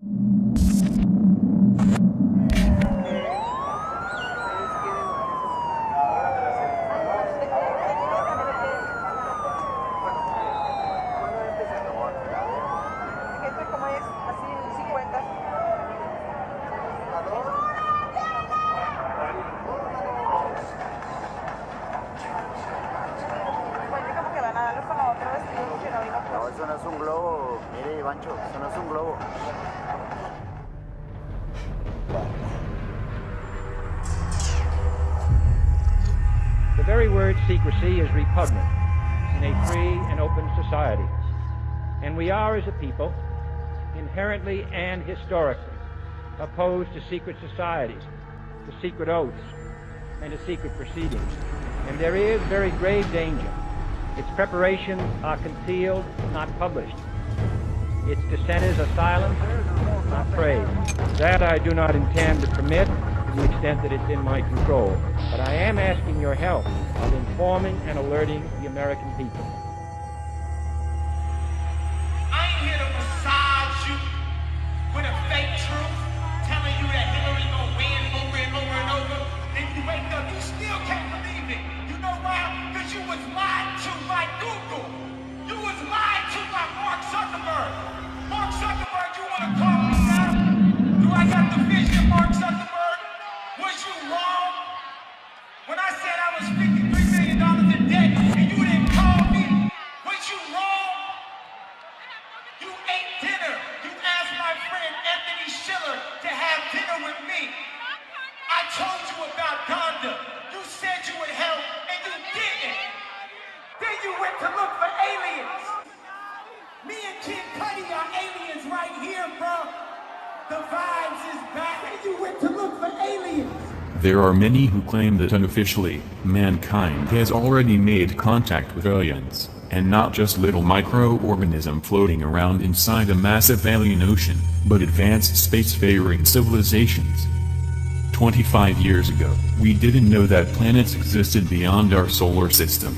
No, eso no es un globo. Mire, Ivancho, eso no es un globo. The very word secrecy is repugnant in a free and open society. And we are, as a people, inherently and historically opposed to secret societies, to secret oaths, and to secret proceedings. And there is very grave danger. Its preparations are concealed, not published. Its dissenters are silenced, not praised. That I do not intend to permit to the extent that it's in my control. But I am asking your help of informing and alerting the American people. I ain't here to massage you with a fake truth, telling you that Hillary gonna win over and over and over. Then you wake up, you still can't believe it. You know why? Because you was lied to by Google. You was lied to by Mark Zuckerberg. Mark Zuckerberg, you wanna call me now? Do I got the vision, Mark Zuckerberg? Was you wrong? When I said I was $53 million in debt and you didn't call me, was you wrong? You ate dinner. You asked my friend Anthony Schiller to have dinner with me. I told you about Donda. You said you would help and you didn't. Then you went to look for aliens. Me and Kid Cudi are aliens right here, bro. The vibes is back and you went to look for aliens. There are many who claim that unofficially, mankind has already made contact with aliens, and not just little microorganism floating around inside a massive alien ocean, but advanced space-faring civilizations. 25 years ago, we didn't know that planets existed beyond our solar system.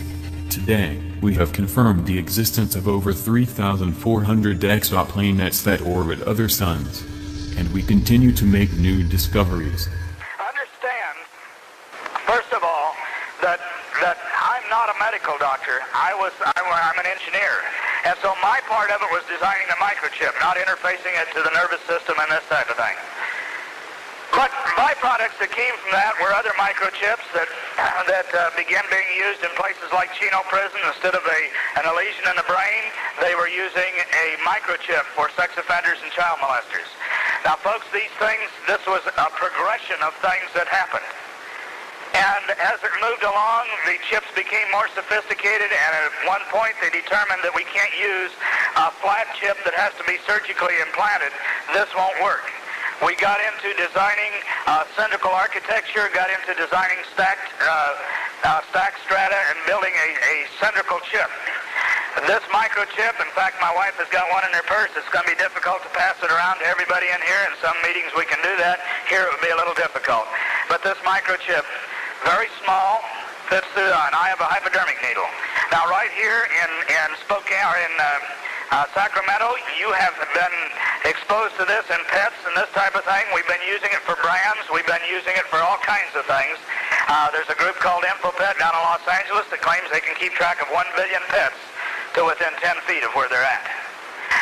Today, we have confirmed the existence of over 3,400 exoplanets that orbit other suns. And we continue to make new discoveries. First of all, that I'm not a medical doctor. I'm an engineer. And so my part of it was designing the microchip, not interfacing it to the nervous system and this type of thing. But byproducts that came from that were other microchips that began being used in places like Chino Prison. Instead of an lesion in the brain, they were using a microchip for sex offenders and child molesters. Now, folks, this was a progression of things that happened. And as it moved along, the chips became more sophisticated, and at one point they determined that we can't use a flat chip that has to be surgically implanted. This won't work. We got into designing cylindrical architecture, got into designing stacked strata, and building a cylindrical chip. This microchip, in fact, my wife has got one in her purse. It's going to be difficult to pass it around to everybody in here. In some meetings we can do that. Here it would be a little difficult. But this microchip, very small, fits through, and I have a hypodermic needle. Now, right here in Spokane, or in Sacramento, you have been exposed to this in pets and this type of thing. We've been using it for brands. We've been using it for all kinds of things. There's a group called InfoPet down in Los Angeles that claims they can keep track of 1 billion pets to within 10 feet of where they're at.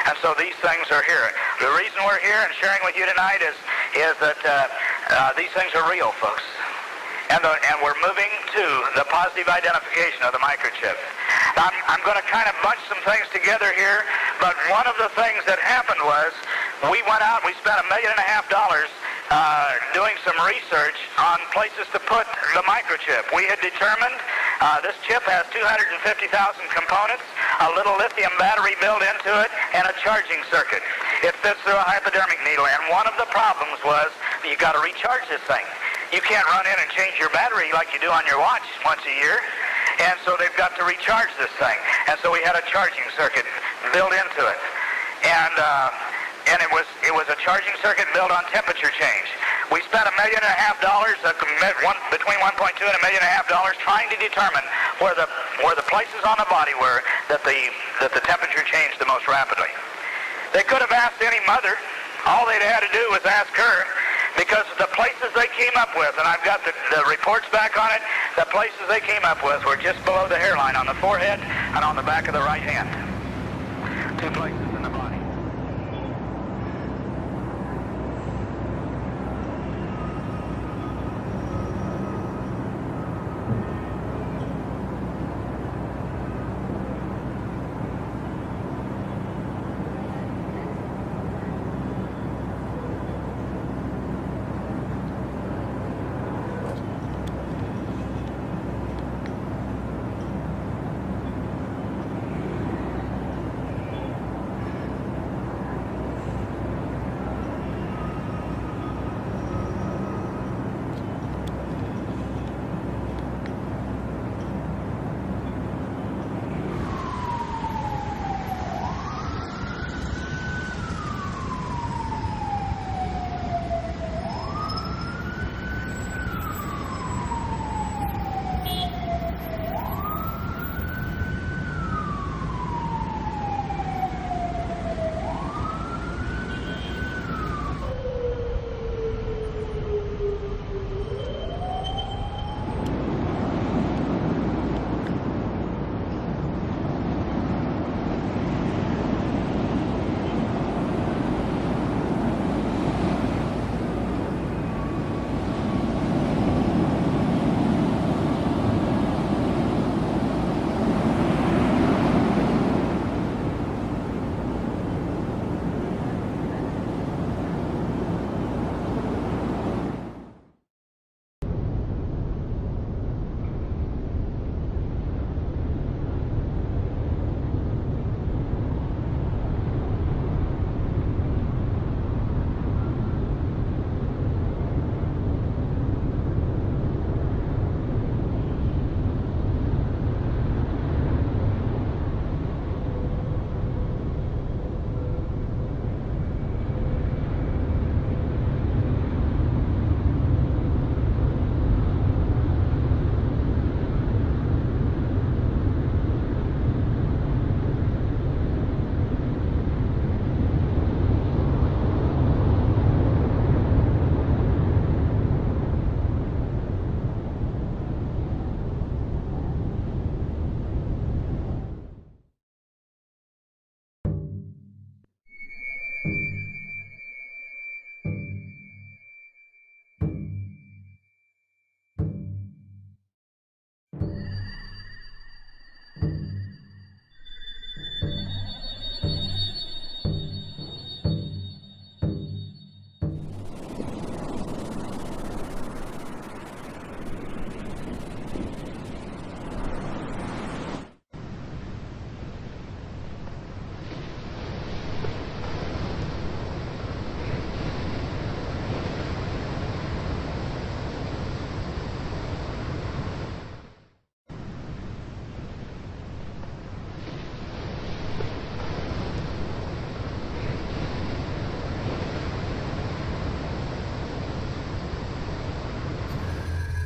And so these things are here. The reason we're here and sharing with you tonight is that these things are real, folks. And we're moving to the positive identification of the microchip. Now, I'm going to kind of bunch some things together here, but one of the things that happened was we went out, we spent $1.5 million doing some research on places to put the microchip. We had determined this chip has 250,000 components, a little lithium battery built into it, and a charging circuit. It fits through a hypodermic needle, and one of the problems was you got to recharge this thing. You can't run in and change your battery like you do on your watch once a year, and so they've got to recharge this thing. And so we had a charging circuit built into it, and it was a charging circuit built on temperature change. We spent $1.5 million, between 1.2 and $1.5 million, trying to determine where the places on the body were that the temperature changed the most rapidly. They could have asked any mother All they'd had to do was ask her, because the places they came up with, and I've got the reports back on it, the places they came up with were just below the hairline, on the forehead and on the back of the right hand. 2 places in the body.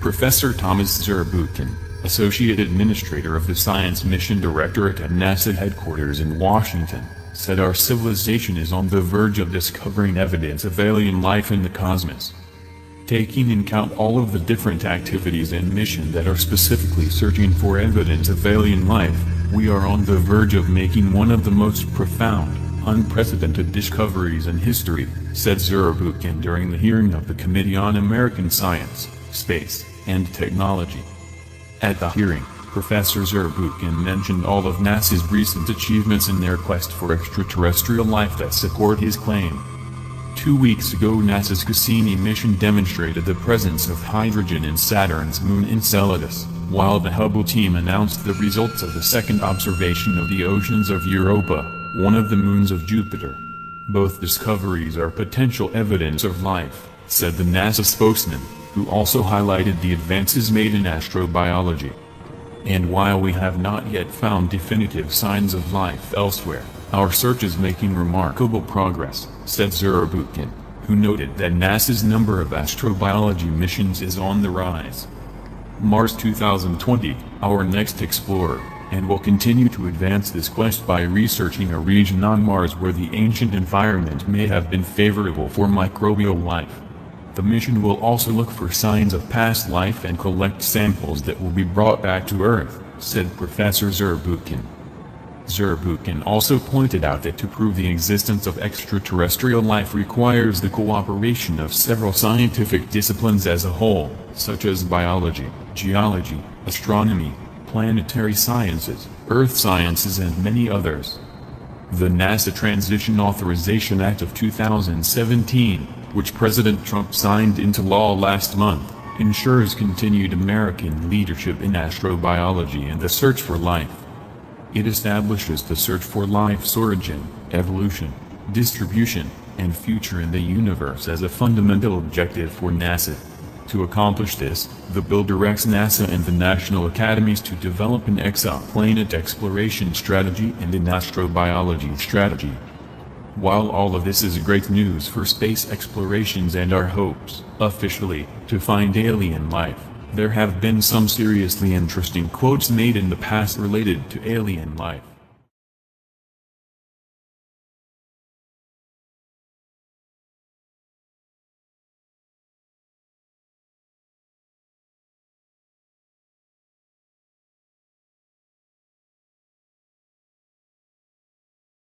Professor Thomas Zurbuchen, Associate Administrator of the Science Mission Directorate at NASA headquarters in Washington, said our civilization is on the verge of discovering evidence of alien life in the cosmos. Taking in count all of the different activities and missions that are specifically searching for evidence of alien life, we are on the verge of making one of the most profound, unprecedented discoveries in history, said Zurbuchen during the hearing of the Committee on American Science, Space, and Technology. At the hearing, Professor Zurbuchen mentioned all of NASA's recent achievements in their quest for extraterrestrial life that support his claim. 2 weeks ago, NASA's Cassini mission demonstrated the presence of hydrogen in Saturn's moon Enceladus, while the Hubble team announced the results of the second observation of the oceans of Europa, one of the moons of Jupiter. Both discoveries are potential evidence of life, said the NASA spokesman, who also highlighted the advances made in astrobiology. And while we have not yet found definitive signs of life elsewhere, our search is making remarkable progress, said Zurbuchen, who noted that NASA's number of astrobiology missions is on the rise. Mars 2020, our next explorer, and will continue to advance this quest by researching a region on Mars where the ancient environment may have been favorable for microbial life. The mission will also look for signs of past life and collect samples that will be brought back to Earth, said Professor Zurbuchen. Zurbuchen also pointed out that to prove the existence of extraterrestrial life requires the cooperation of several scientific disciplines as a whole, such as biology, geology, astronomy, planetary sciences, earth sciences and many others. The NASA Transition Authorization Act of 2017, which President Trump signed into law last month, ensures continued American leadership in astrobiology and the search for life. It establishes the search for life's origin, evolution, distribution, and future in the universe as a fundamental objective for NASA. To accomplish this, the bill directs NASA and the national academies to develop an exoplanet exploration strategy and an astrobiology strategy. While all of this is great news for space explorations and our hopes, officially, to find alien life, there have been some seriously interesting quotes made in the past related to alien life.